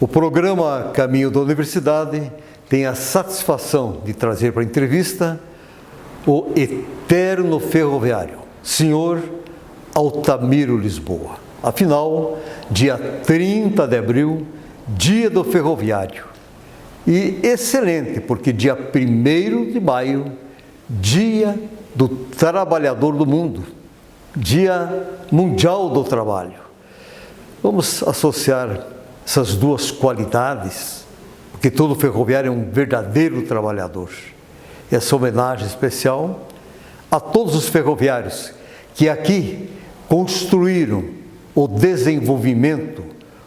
O programa Caminho da Universidade tem a satisfação de trazer para a entrevista o eterno ferroviário, senhor Altamiro Lisboa. Afinal, dia 30 de abril, dia do ferroviário. E excelente, porque dia 1º de maio, dia do trabalhador do mundo, dia mundial do trabalho. Vamos associar essas duas qualidades, porque todo ferroviário é um verdadeiro trabalhador. Essa homenagem especial a todos os ferroviários que aqui construíram o desenvolvimento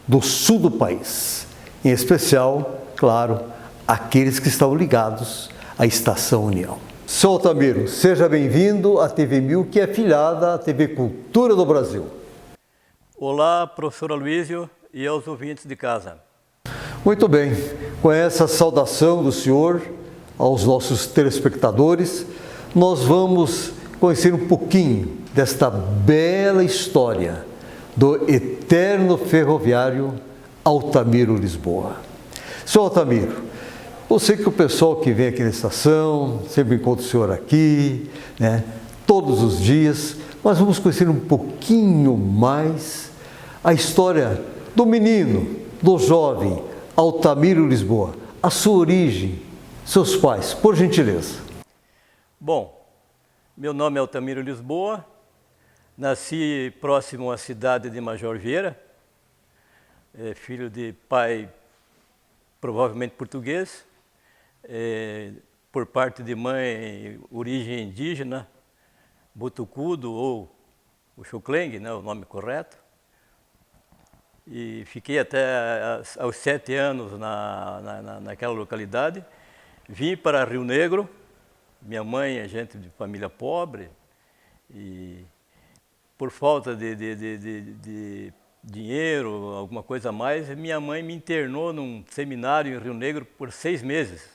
do sul do país, em especial, claro, aqueles que estão ligados à Estação União. Seu Altamiro, seja bem-vindo à TV 1000, que é filiada à TV Cultura do Brasil. Olá, professor Aloísio e aos ouvintes de casa. Muito bem, com essa saudação do senhor aos nossos telespectadores, nós vamos conhecer um pouquinho desta bela história do eterno ferroviário Altamiro Lisboa. Senhor Altamiro, eu sei que o pessoal que vem aqui na estação sempre encontra o senhor aqui, né, todos os dias, mas vamos conhecer um pouquinho mais a história do menino, do jovem Altamiro Lisboa, a sua origem, seus pais, por gentileza. Bom, meu nome é Altamiro Lisboa, nasci próximo à cidade de Major Vieira, filho de pai provavelmente português, por parte de mãe, origem indígena, Botucudo ou o Xuclengue, né, o nome correto. E fiquei até aos 7 anos naquela localidade. Vim para Rio Negro, minha mãe é gente de família pobre e por falta de dinheiro, alguma coisa a mais, minha mãe me internou num seminário em Rio Negro por 6 meses,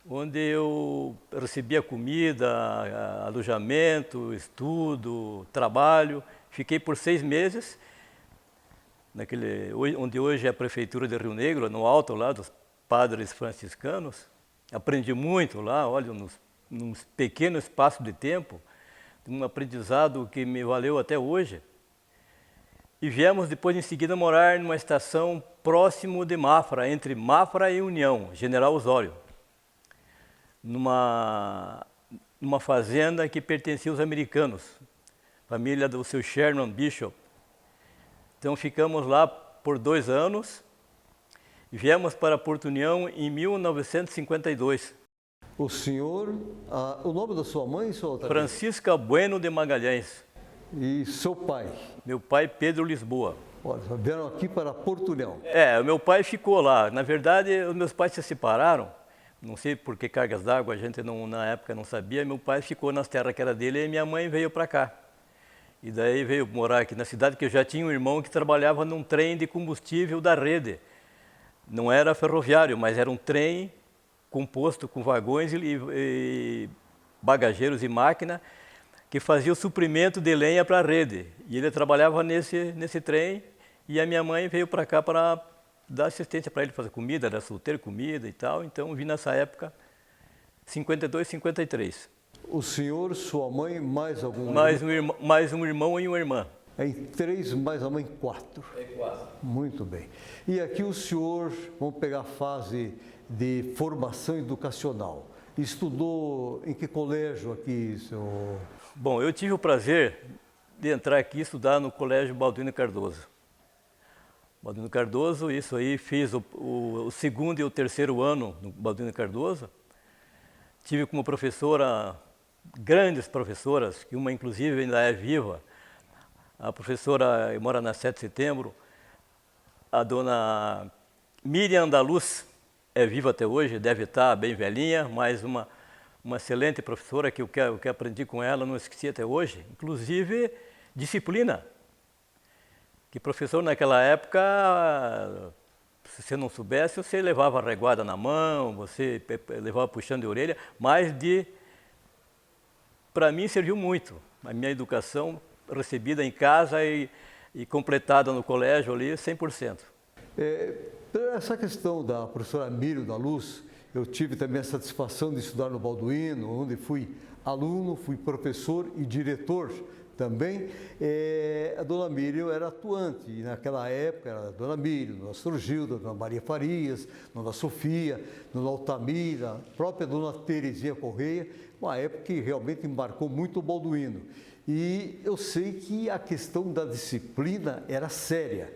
onde eu recebia comida, alojamento, estudo, trabalho. Fiquei por 6 meses, onde hoje é a Prefeitura de Rio Negro, no alto lá dos padres franciscanos. Aprendi muito lá, olha, num pequeno espaço de tempo, um aprendizado que me valeu até hoje. E viemos depois em seguida morar numa estação próximo de Mafra, entre Mafra e União, General Osório, numa fazenda que pertencia aos americanos, família do seu Sherman Bishop. Então ficamos lá por 2 anos e viemos para Porto União em 1952. O senhor, o nome da sua mãe, senhor Altamiro? Francisca Bueno de Magalhães. E seu pai? Meu pai, Pedro Lisboa. Olha, vieram aqui para Porto União. O meu pai ficou lá. Na verdade, os meus pais se separaram. Não sei por que cargas d'água, a gente na época não sabia. Meu pai ficou nas terras que era dele e minha mãe veio para cá. E daí veio morar aqui na cidade, que eu já tinha um irmão que trabalhava num trem de combustível da rede. Não era ferroviário, mas era um trem composto com vagões e bagageiros e máquina, que fazia o suprimento de lenha para a rede. E ele trabalhava nesse trem, e a minha mãe veio para cá para dar assistência para ele, fazer comida, era solteiro, comida e tal. Então vim nessa época, 52, 53. O senhor, sua mãe, mais algum irmão? Mais um irmão e uma irmã. Em 3, mais a mãe 4. 4. Muito bem. E aqui o senhor, vamos pegar a fase de formação educacional. Estudou em que colégio aqui, senhor? Bom, eu tive o prazer de entrar aqui e estudar no Colégio Balduino Cardoso. Balduino Cardoso, isso aí, fiz o 2º e o 3º ano no Balduino Cardoso. Tive como professora grandes professoras, que uma inclusive ainda é viva, a professora mora na 7 de setembro, a dona Miriam da Luz, é viva até hoje, deve estar bem velhinha, mas uma excelente professora que o que aprendi com ela não esqueci até hoje, inclusive disciplina, que professor naquela época, se você não soubesse, você levava a reguada na mão, você levava puxando de orelha, mas para mim serviu muito, a minha educação recebida em casa e completada no colégio ali, 100%. Essa questão da professora Mírio da Luz, eu tive também a satisfação de estudar no Balduino, onde fui aluno, fui professor e diretor também. A dona Mírio era atuante, e naquela época era a dona Mírio, dona Surgilda, dona Maria Farias, dona Sofia, dona Altamira, a própria dona Terezinha Correia, uma época que realmente marcou muito o Balduino. E eu sei que a questão da disciplina era séria.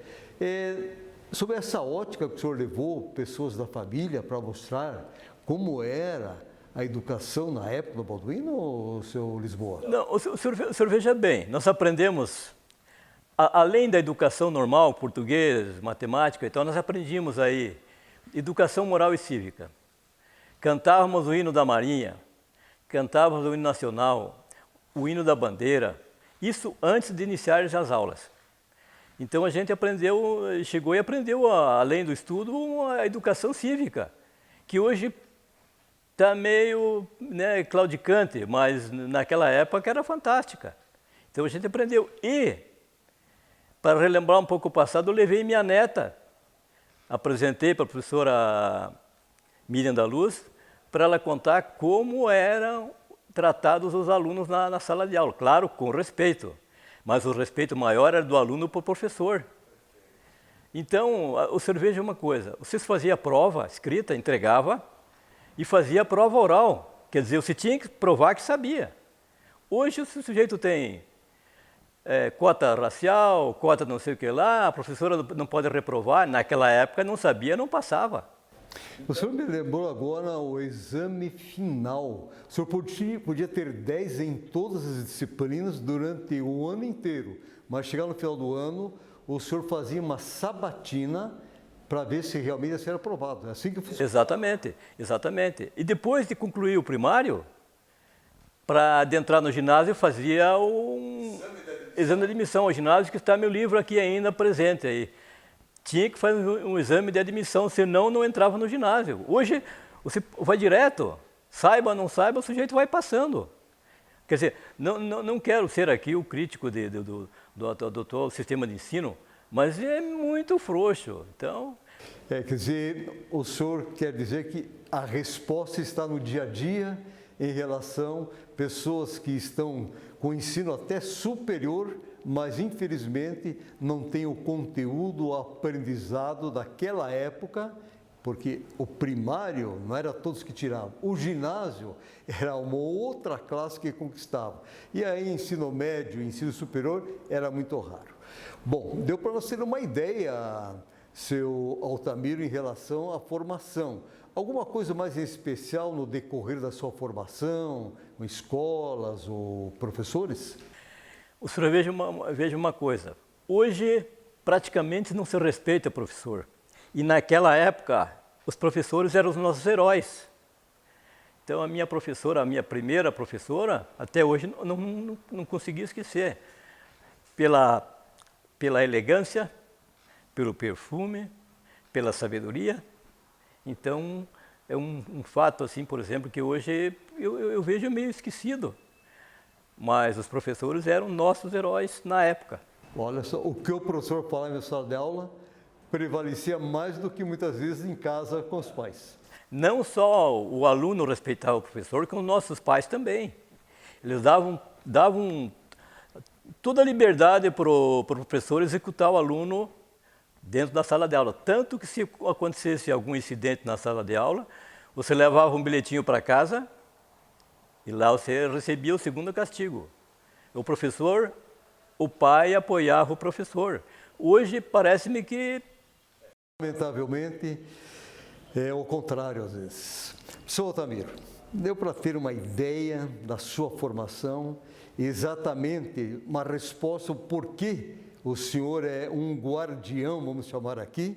Sobre essa ótica que o senhor levou pessoas da família para mostrar como era a educação na época do Balduino, seu Lisboa? Não, o senhor veja bem, nós aprendemos, além da educação normal, português, matemática e tal, nós aprendíamos aí educação moral e cívica. Cantávamos o hino da Marinha, cantávamos o hino nacional, o hino da bandeira, isso antes de iniciar as aulas. Então a gente aprendeu, chegou e aprendeu, além do estudo, a educação cívica, que hoje está meio claudicante, mas naquela época era fantástica. Então a gente aprendeu. E, para relembrar um pouco o passado, eu levei minha neta, apresentei para a professora Miriam da Luz, para ela contar como eram tratados os alunos na sala de aula. Claro, com respeito. Mas o respeito maior era do aluno para o professor. Então, o senhor veja uma coisa, você fazia a prova escrita, entregava, e fazia a prova oral. Quer dizer, você tinha que provar que sabia. Hoje o sujeito tem cota racial, cota não sei o que lá, a professora não pode reprovar, naquela época não sabia, não passava. O senhor me lembrou agora o exame final. O senhor podia ter 10 em todas as disciplinas durante o ano inteiro, mas chegar no final do ano, o senhor fazia uma sabatina para ver se realmente ia ser aprovado. É assim que funciona. Exatamente, exatamente. E depois de concluir o primário, para adentrar no ginásio, fazia um exame de admissão ao ginásio, que está meu livro aqui ainda presente aí. Tinha que fazer um exame de admissão, senão não entrava no ginásio. Hoje, você vai direto, saiba ou não saiba, o sujeito vai passando. Quer dizer, não quero ser aqui o crítico do sistema de ensino, mas é muito frouxo. Então... quer dizer, o senhor quer dizer que a resposta está no dia a dia em relação a pessoas que estão com ensino até superior, mas infelizmente não tem o conteúdo, o aprendizado daquela época, porque o primário não era todos que tiravam, o ginásio era uma outra classe que conquistava. E aí ensino médio, ensino superior era muito raro. Bom, deu para nós ter uma ideia, seu Altamiro, em relação à formação. Alguma coisa mais especial no decorrer da sua formação, em escolas ou professores? O senhor veja uma coisa, hoje praticamente não se respeita o professor. E naquela época, os professores eram os nossos heróis. Então a minha professora, a minha primeira professora, até hoje não consegui esquecer. Pela elegância, pelo perfume, pela sabedoria. Então é um fato assim, por exemplo, que hoje eu vejo meio esquecido. Mas os professores eram nossos heróis na época. Olha só, o que o professor falava na sala de aula prevalecia mais do que muitas vezes em casa com os pais. Não só o aluno respeitava o professor, como nossos pais também. Eles davam toda a liberdade para o professor executar o aluno dentro da sala de aula. Tanto que se acontecesse algum incidente na sala de aula, você levava um bilhetinho para casa e lá você recebia o segundo castigo. O professor, o pai apoiava o professor. Hoje parece-me que... Lamentavelmente, é o contrário às vezes. Senhor Altamiro, deu para ter uma ideia da sua formação, exatamente uma resposta ao porquê o senhor é um guardião, vamos chamar aqui,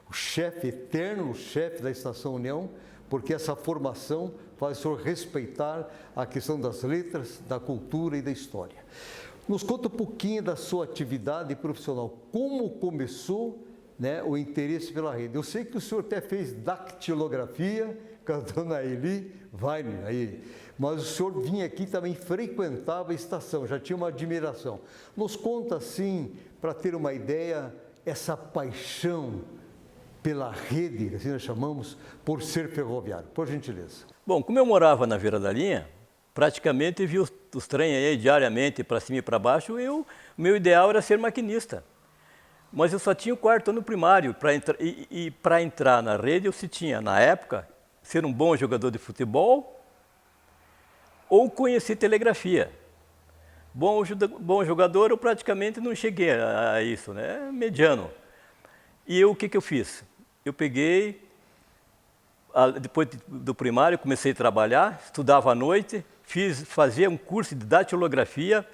o chefe eterno, o chefe da Estação União, porque essa formação faz o senhor respeitar a questão das letras, da cultura e da história. Nos conta um pouquinho da sua atividade profissional, como começou, né, o interesse pela rede. Eu sei que o senhor até fez dactilografia com a dona Eli Weiner, aí, mas o senhor vinha aqui também, frequentava a estação, já tinha uma admiração. Nos conta assim, para ter uma ideia, essa paixão pela rede, assim nós chamamos, por ser ferroviário? Por gentileza. Bom, como eu morava na beira da linha, praticamente vi os trens aí diariamente para cima e para baixo, meu ideal era ser maquinista. Mas eu só tinha o quarto ano primário, e para entrar na rede eu se tinha, na época, ser um bom jogador de futebol ou conhecer telegrafia. Bom jogador eu praticamente não cheguei a isso, né? Mediano. E o que eu fiz? Eu peguei, depois do primário, comecei a trabalhar, estudava à noite, fazia um curso de datilografia,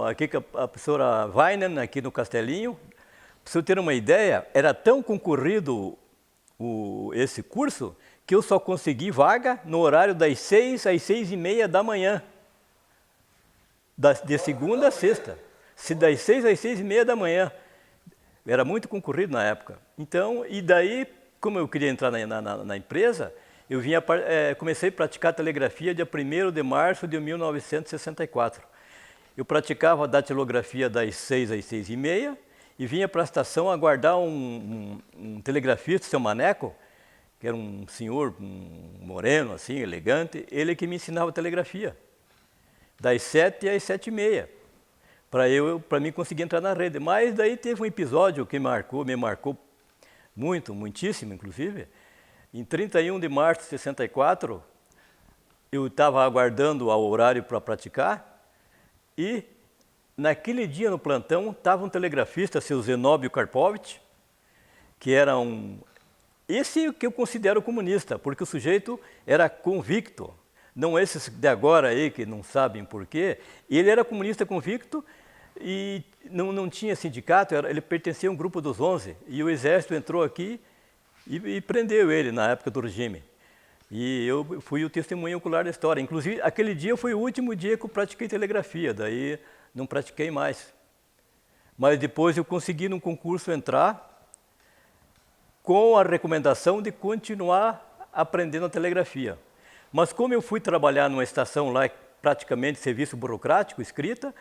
aqui com a professora Weinen, aqui no Castelinho. Para você ter uma ideia, era tão concorrido esse curso que eu só consegui vaga no horário das 6 às 6h30 da manhã, de segunda a sexta, das 6 às 6h30 da manhã. Era muito concorrido na época. Então, e daí, como eu queria entrar na empresa, eu comecei a praticar telegrafia dia 1º de março de 1964. Eu praticava a datilografia das 6 às 6h30 e vinha para a estação aguardar um telegrafista, seu Maneco, que era um senhor moreno, assim, elegante, ele que me ensinava telegrafia, das 7 às 7h30, para mim conseguir entrar na rede. Mas daí teve um episódio que me marcou muitíssimo, inclusive. Em 31 de março de 64, eu estava aguardando o horário para praticar e, naquele dia no plantão, estava um telegrafista, seu Zenóbio Karpovich, que era esse que eu considero comunista, porque o sujeito era convicto. Não esses de agora aí que não sabem por quê. Ele era comunista convicto e não tinha sindicato, ele pertencia a um grupo dos 11. E o exército entrou aqui e prendeu ele na época do regime. E eu fui o testemunho ocular da história. Inclusive, aquele dia foi o último dia que eu pratiquei telegrafia, daí não pratiquei mais. Mas depois eu consegui num concurso entrar com a recomendação de continuar aprendendo a telegrafia. Mas como eu fui trabalhar numa estação lá, praticamente serviço burocrático, escrita,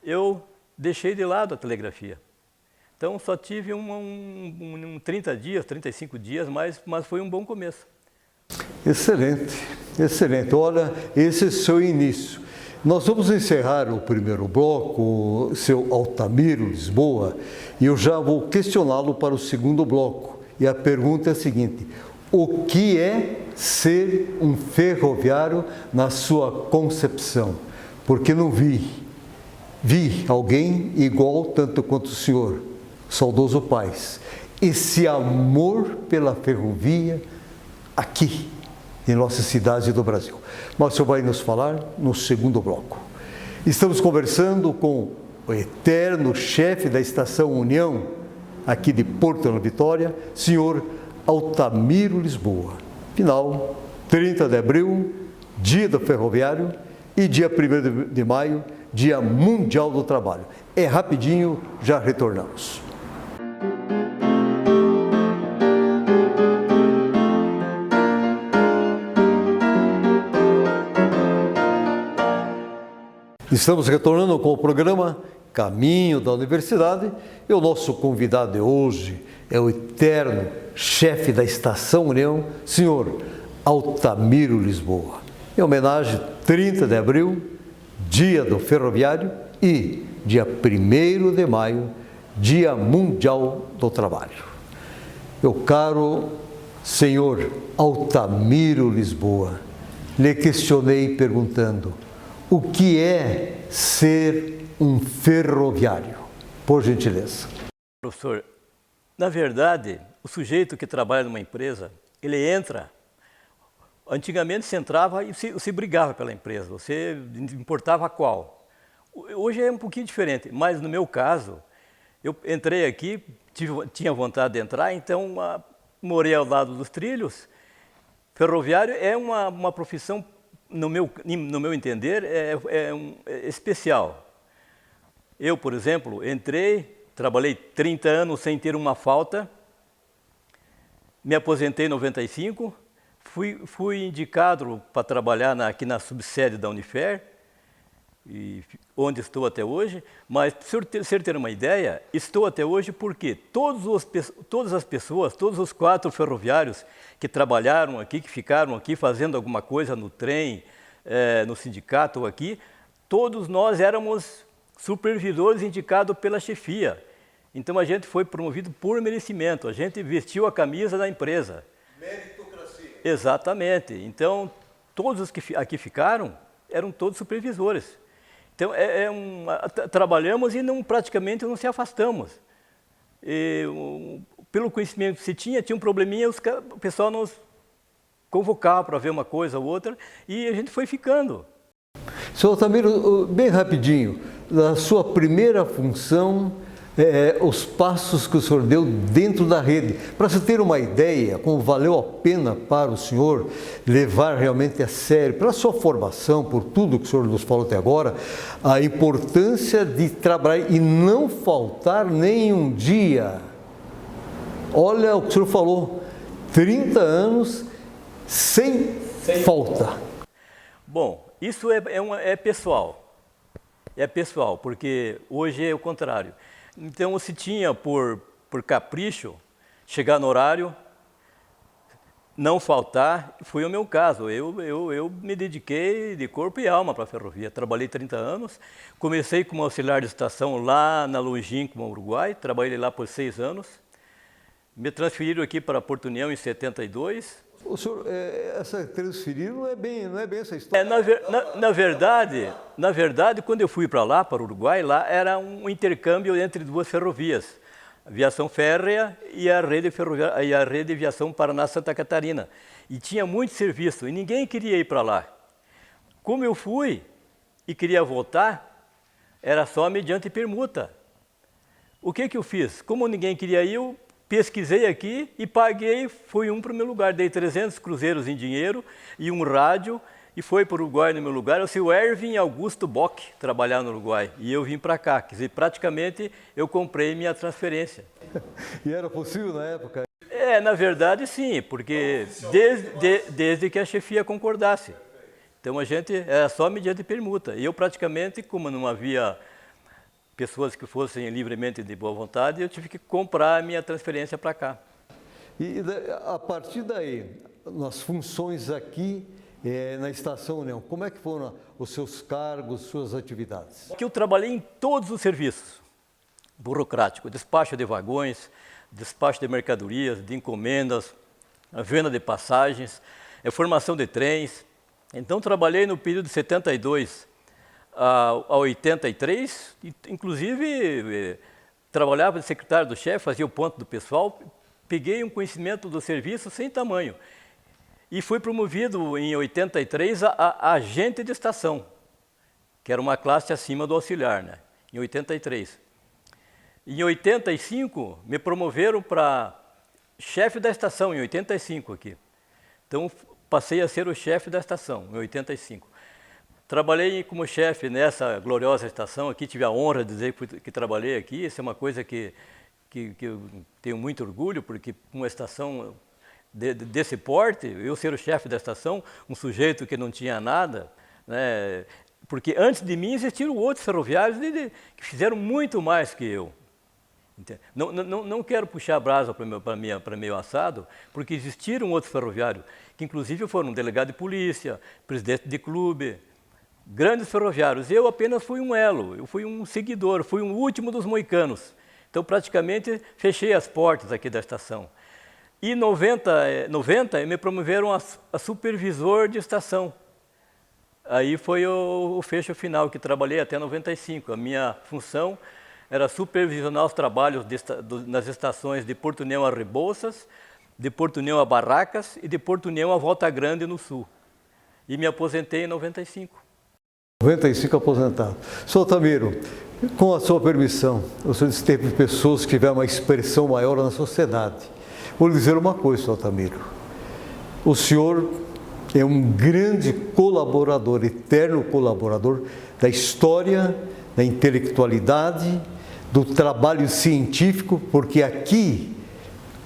eu deixei de lado a telegrafia. Então só tive 30 dias, 35 dias, mas foi um bom começo. Excelente, excelente. Olha, esse é o seu início. Nós vamos encerrar o primeiro bloco, seu Altamiro Lisboa, e eu já vou questioná-lo para o segundo bloco. E a pergunta é a seguinte: o que é ser um ferroviário na sua concepção? Porque não vi alguém igual tanto quanto o senhor, saudoso Paes. Esse amor pela ferrovia aqui, em nossas cidades do Brasil. Mas o senhor vai nos falar no segundo bloco. Estamos conversando com o eterno chefe da Estação União, aqui de Porto na Vitória, senhor Altamiro Lisboa. Final, 30 de abril, dia do ferroviário, e dia 1º de maio, dia mundial do trabalho. É rapidinho, já retornamos. Estamos retornando com o programa Caminho da Universidade e o nosso convidado de hoje é o eterno chefe da Estação União, senhor Altamiro Lisboa. Em homenagem, 30 de abril, dia do ferroviário, e dia 1º de maio, dia mundial do trabalho. Meu caro senhor Altamiro Lisboa, lhe questionei perguntando: o que é ser um ferroviário? Por gentileza. Professor, na verdade, o sujeito que trabalha numa empresa, ele entra. Antigamente você entrava e se brigava pela empresa, você importava qual. Hoje é um pouquinho diferente, mas no meu caso, eu entrei aqui, tinha vontade de entrar, então morei ao lado dos trilhos. Ferroviário é uma profissão, no meu entender, é especial. Eu, por exemplo, entrei, trabalhei 30 anos sem ter uma falta, me aposentei em 95, fui indicado para trabalhar aqui na subsede da Unifer, e onde estou até hoje, mas para você ter uma ideia, estou até hoje porque todas as pessoas, todos os 4 ferroviários que trabalharam aqui, que ficaram aqui fazendo alguma coisa no trem, no sindicato ou aqui, todos nós éramos supervisores indicados pela chefia. Então a gente foi promovido por merecimento, a gente vestiu a camisa da empresa. Meritocracia. Exatamente. Então todos os que aqui ficaram eram todos supervisores. Então trabalhamos e praticamente não se afastamos. Pelo conhecimento que se tinha um probleminha, o pessoal nos convocava para ver uma coisa ou outra e a gente foi ficando. Senhor Altamiro, bem rapidinho, da sua primeira função, os passos que o senhor deu dentro da rede. Para você ter uma ideia, como valeu a pena para o senhor levar realmente a sério, pela sua formação, por tudo que o senhor nos falou até agora, a importância de trabalhar e não faltar nenhum dia. Olha o que o senhor falou, 30 anos sem falta. Bom, isso é pessoal. É pessoal, porque hoje é o contrário. Então, se tinha por capricho, chegar no horário, não faltar, foi o meu caso. Eu me dediquei de corpo e alma para a ferrovia. Trabalhei 30 anos, comecei como auxiliar de estação lá na Longínqua, no Uruguai, trabalhei lá por 6 anos. Me transferiram aqui para Porto União em 72. O senhor, essa transferir não é bem essa história. Na verdade, quando eu fui para lá, para o Uruguai, lá era um intercâmbio entre 2 ferrovias, a Viação Férrea e a Rede de Aviação Paraná-Santa Catarina. E tinha muito serviço e ninguém queria ir para lá. Como eu fui e queria voltar, era só mediante permuta. O que eu fiz? Como ninguém queria ir, eu pesquisei aqui e paguei, fui para o meu lugar, dei 300 cruzeiros em dinheiro e um rádio e foi para o Uruguai no meu lugar. Eu sei o Erwin Augusto Bock trabalhar no Uruguai e eu vim para cá, quer dizer, praticamente eu comprei minha transferência. E era possível na época? Na verdade sim, porque desde que a chefia concordasse. Então a gente era só mediante permuta e eu praticamente, como não havia pessoas que fossem livremente de boa vontade, eu tive que comprar a minha transferência para cá. E a partir daí, nas funções aqui na Estação União, como é que foram os seus cargos, suas atividades? Aqui eu trabalhei em todos os serviços burocráticos, despacho de vagões, despacho de mercadorias, de encomendas, a venda de passagens, formação de trens. Então trabalhei no período de 72 a 83, inclusive trabalhava de secretário do chefe, fazia o ponto do pessoal, peguei um conhecimento do serviço sem tamanho e fui promovido em 83 a agente de estação, que era uma classe acima do auxiliar, né? Em 83. Em 85 me promoveram para chefe da estação, em 85 aqui. Então passei a ser o chefe da estação, em 85. Trabalhei como chefe nessa gloriosa estação aqui, tive a honra de dizer que trabalhei aqui. Isso é uma coisa que eu tenho muito orgulho, porque uma estação desse porte, eu ser o chefe da estação, um sujeito que não tinha nada, né? Porque antes de mim existiram outros ferroviários que fizeram muito mais que eu. Não quero puxar a brasa para meu assado, porque existiram outros ferroviários, que inclusive foram delegado de polícia, presidente de clube, grandes ferroviários. Eu apenas fui um elo, eu fui um seguidor, fui o último dos moicanos. Então, praticamente, fechei as portas aqui da estação. E em 90 me promoveram a supervisor de estação. Aí foi o fecho final, que trabalhei até 95. A minha função era supervisionar os trabalhos nas estações de Porto União a Rebouças, de Porto União a Barracas e de Porto União a Volta Grande, no sul. E me aposentei em 95. 95 aposentado. Senhor Altamiro, com a sua permissão, o senhor disse que teve pessoas que tiveram uma expressão maior na sociedade. Vou lhe dizer uma coisa, senhor Altamiro. O senhor é um grande colaborador, eterno colaborador da história, da intelectualidade, do trabalho científico, porque aqui,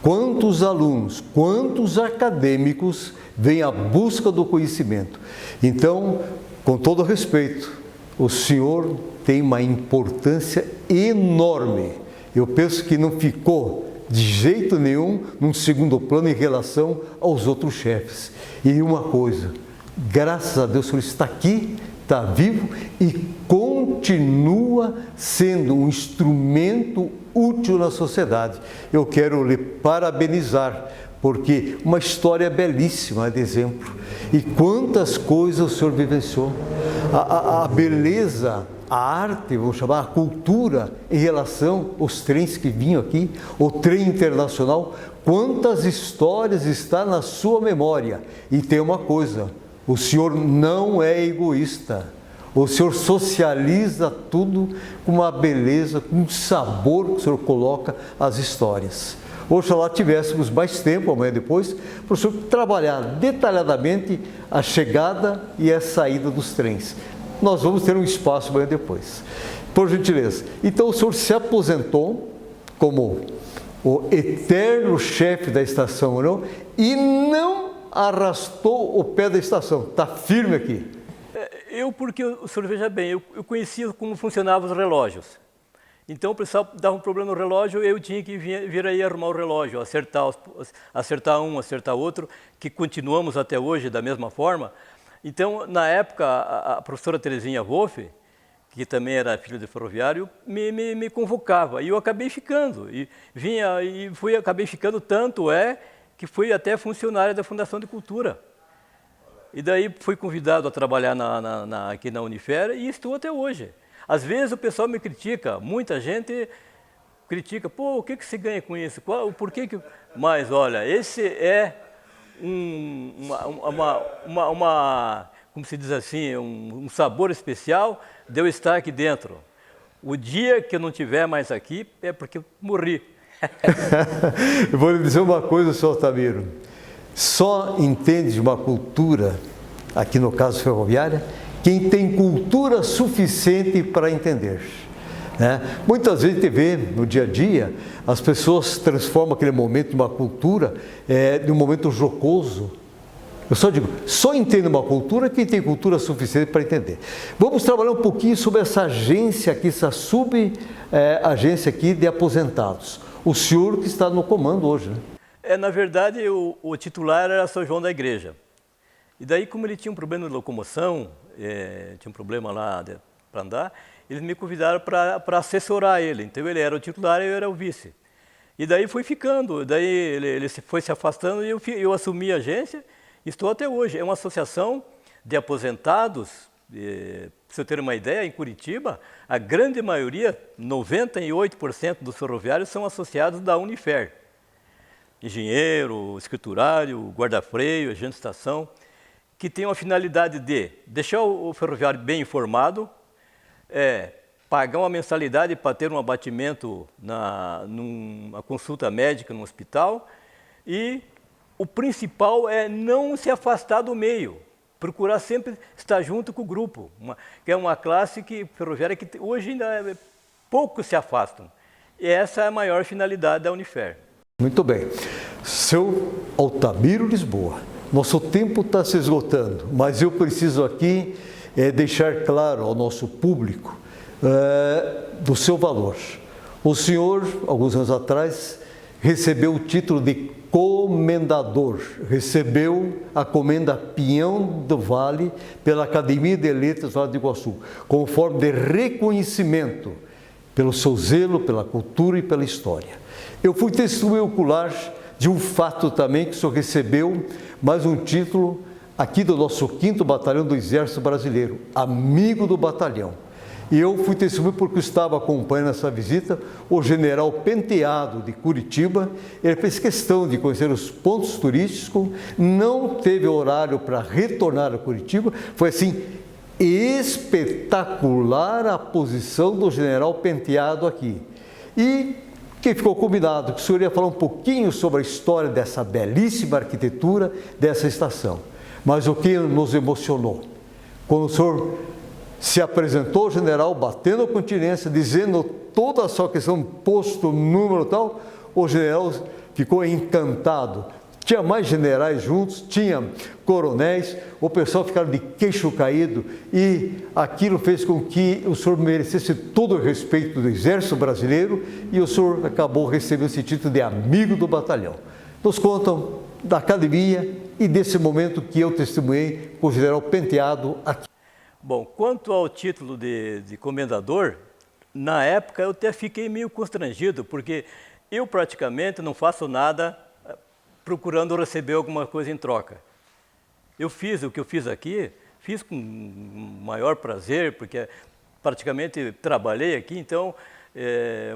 quantos alunos, quantos acadêmicos vêm à busca do conhecimento. Então, com todo respeito, o senhor tem uma importância enorme. Eu penso que não ficou de jeito nenhum num segundo plano em relação aos outros chefes. E uma coisa, graças a Deus o senhor está aqui, está vivo e continua sendo um instrumento útil na sociedade. Eu quero lhe parabenizar, porque uma história belíssima de exemplo. E quantas coisas o senhor vivenciou. A beleza, a arte, vou chamar, a cultura em relação aos trens que vinham aqui, o trem internacional, quantas histórias está na sua memória. E tem uma coisa, o senhor não é egoísta. O senhor socializa tudo com uma beleza, com um sabor que o senhor coloca às histórias. Oxalá tivéssemos mais tempo, amanhã depois, para o senhor trabalhar detalhadamente a chegada e a saída dos trens. Nós vamos ter um espaço amanhã depois. Por gentileza. Então o senhor se aposentou como o eterno chefe da estação, não? E não arrastou o pé da estação. Está firme aqui. Porque o senhor veja bem, eu conhecia como funcionavam os relógios. Então o pessoal dava um problema no relógio, eu tinha que vir aí arrumar o relógio, acertar um, acertar outro, que continuamos até hoje da mesma forma. Então, na época, a professora Terezinha Wolff, que também era filha de ferroviário, me convocava. E eu acabei ficando. Acabei ficando, tanto que fui até funcionária da Fundação de Cultura. E daí fui convidado a trabalhar aqui na Unifer e estou até hoje. Às vezes o pessoal me critica, muita gente critica, pô, o que se ganha com isso? Por que? Mas olha, esse é como se diz assim, um sabor especial de eu estar aqui dentro. O dia que eu não estiver mais aqui é porque eu morri. Eu vou lhe dizer uma coisa, senhor Altamiro. Só entende de uma cultura, aqui no caso ferroviária, quem tem cultura suficiente para entender. Muitas vezes a gente vê no dia a dia, as pessoas transformam aquele momento de uma cultura de um momento jocoso. Eu só digo, só entende uma cultura quem tem cultura suficiente para entender. Vamos trabalhar um pouquinho sobre essa agência aqui, essa sub-agência aqui de aposentados. O senhor que está no comando hoje, né? Na verdade, o titular era São João da Igreja. E daí, como ele tinha um problema de locomoção, tinha um problema lá para andar, eles me convidaram para assessorar ele. Então, ele era o titular e eu era o vice. E daí foi ficando, daí ele foi se afastando e eu assumi a agência e estou até hoje. É uma associação de aposentados, para você ter uma ideia, em Curitiba, a grande maioria, 98% dos ferroviários são associados da Unifer. Engenheiro, escriturário, guarda-freio, agente de estação, que tem uma finalidade de deixar o ferroviário bem informado, pagar uma mensalidade para ter um abatimento numa consulta médica no hospital e o principal é não se afastar do meio, procurar sempre estar junto com o grupo, que é uma classe ferroviária que hoje ainda poucos se afastam. E essa é a maior finalidade da Unifer. Muito bem. Seu Altamiro Lisboa, nosso tempo está se esgotando, mas eu preciso aqui deixar claro ao nosso público do seu valor. O senhor, alguns anos atrás, recebeu o título de comendador, recebeu a comenda Pinhão do Vale pela Academia de Letras do Vale do Iguaçu, como forma de reconhecimento pelo seu zelo, pela cultura e pela história. Eu fui testemunha ocular de um fato também que o senhor recebeu mais um título aqui do nosso 5º Batalhão do Exército Brasileiro, amigo do batalhão. E eu fui testemunha porque estava acompanhando essa visita o general Penteado de Curitiba. Ele fez questão de conhecer os pontos turísticos, não teve horário para retornar a Curitiba. Foi assim, espetacular a posição do general Penteado aqui. E que ficou combinado que o senhor ia falar um pouquinho sobre a história dessa belíssima arquitetura dessa estação. Mas o que nos emocionou? Quando o senhor se apresentou, o general, batendo a continência, dizendo toda a sua questão, posto, número e tal, o general ficou encantado. tinha mais generais juntos, tinha coronéis, o pessoal ficava de queixo caído e aquilo fez com que o senhor merecesse todo o respeito do Exército Brasileiro e o senhor acabou recebendo esse título de amigo do batalhão. Nos contam da academia e desse momento que eu testemunhei com o general Penteado aqui. Bom, quanto ao título de comendador, na época eu até fiquei meio constrangido, porque eu praticamente não faço nada procurando receber alguma coisa em troca. Eu fiz o que eu fiz aqui, fiz com maior prazer, porque praticamente trabalhei aqui, então,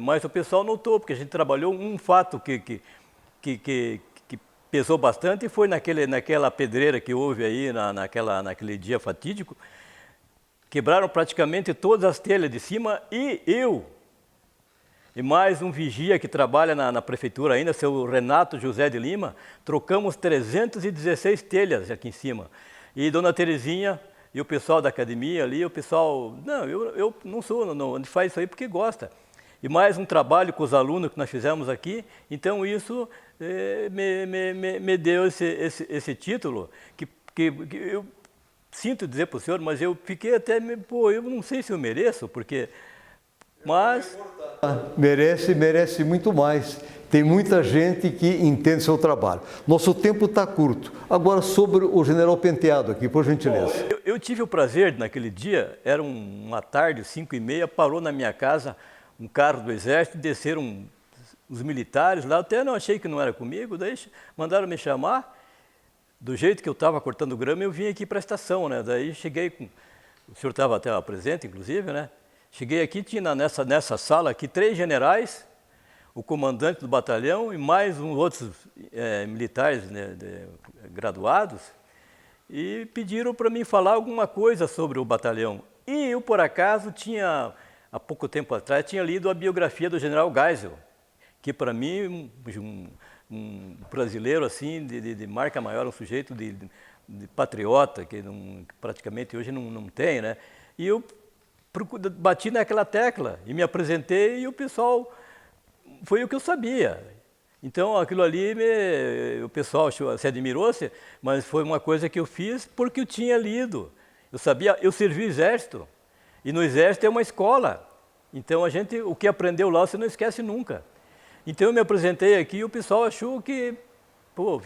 mas o pessoal notou, porque a gente trabalhou um fato que pesou bastante, e foi naquela pedreira que houve aí, naquele dia fatídico. Quebraram praticamente todas as telhas de cima e eu, e mais um vigia que trabalha na prefeitura ainda, seu Renato José de Lima, trocamos 316 telhas aqui em cima. E Dona Terezinha e o pessoal da academia ali, o pessoal, não, eu não sou, não, a gente faz isso aí porque gosta. E mais um trabalho com os alunos que nós fizemos aqui, então isso me deu esse título, que eu sinto dizer para o senhor, mas eu fiquei até, eu não sei se eu mereço, porque... Mas... Merece muito mais. Tem muita gente que entende seu trabalho. Nosso tempo está curto. Agora, sobre o general Penteado aqui, por gentileza. Bom, eu tive o prazer, naquele dia, era uma tarde, 5h30, parou na minha casa um carro do Exército, desceram os militares lá, até não achei que não era comigo, daí mandaram me chamar. Do jeito que eu estava cortando grama, eu vim aqui para a estação, né? Daí cheguei com... O senhor estava até presente, inclusive, né? Cheguei aqui, tinha nessa sala aqui 3 generais, o comandante do batalhão e mais outros militares, né, graduados, e pediram para mim falar alguma coisa sobre o batalhão. E eu, por acaso, há pouco tempo atrás, tinha lido a biografia do general Geisel, que para mim, um brasileiro assim, de marca maior, um sujeito de patriota, que praticamente hoje não tem, né? E eu bati naquela tecla e me apresentei e o pessoal, foi o que eu sabia. Então aquilo ali, o pessoal se admirou-se, mas foi uma coisa que eu fiz porque eu tinha lido. Eu sabia, eu servi o Exército e no Exército é uma escola. Então o que aprendeu lá você não esquece nunca. Então eu me apresentei aqui e o pessoal achou que, pô,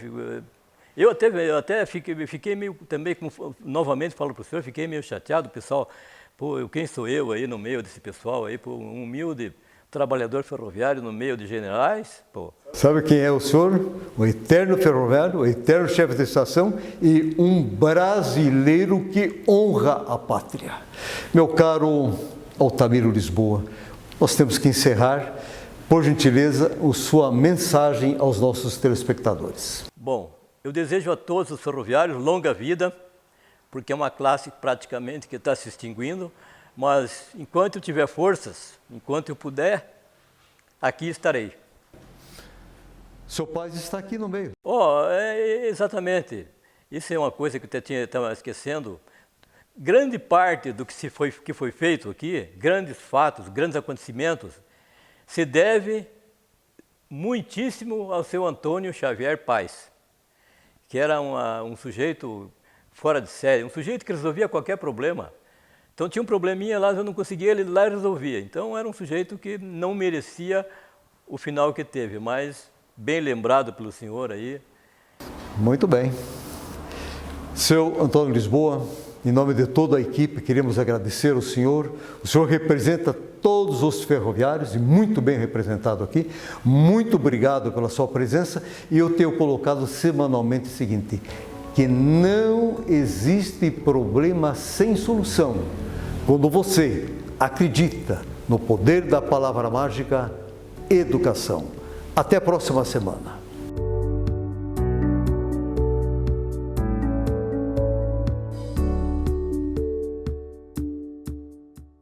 eu até fiquei meio, também, novamente falo para o senhor, fiquei meio chateado, o pessoal, pô, quem sou eu aí no meio desse pessoal aí, pô, um humilde trabalhador ferroviário no meio de generais, pô. Sabe quem é o senhor? O eterno ferroviário, o eterno chefe de estação e um brasileiro que honra a pátria. Meu caro Altamiro Lisboa, nós temos que encerrar. Por gentileza, a sua mensagem aos nossos telespectadores. Bom, eu desejo a todos os ferroviários longa vida, porque é uma classe praticamente que está se extinguindo, mas enquanto eu tiver forças, enquanto eu puder, aqui estarei. Seu pai está aqui no meio. Exatamente. Isso é uma coisa que eu estava esquecendo. Grande parte do que foi feito aqui, grandes fatos, grandes acontecimentos, se deve muitíssimo ao seu Antônio Xavier Paes, que era um sujeito fora de série, um sujeito que resolvia qualquer problema. Então tinha um probleminha lá, eu não conseguia, ele lá resolvia. Então era um sujeito que não merecia o final que teve, mas bem lembrado pelo senhor aí. Muito bem. Seu Antônio Lisboa, em nome de toda a equipe, queremos agradecer ao senhor. O senhor representa todos os ferroviários e muito bem representado aqui. Muito obrigado pela sua presença. E eu tenho colocado semanalmente o seguinte, que não existe problema sem solução. Quando você acredita no poder da palavra mágica, educação. Até a próxima semana.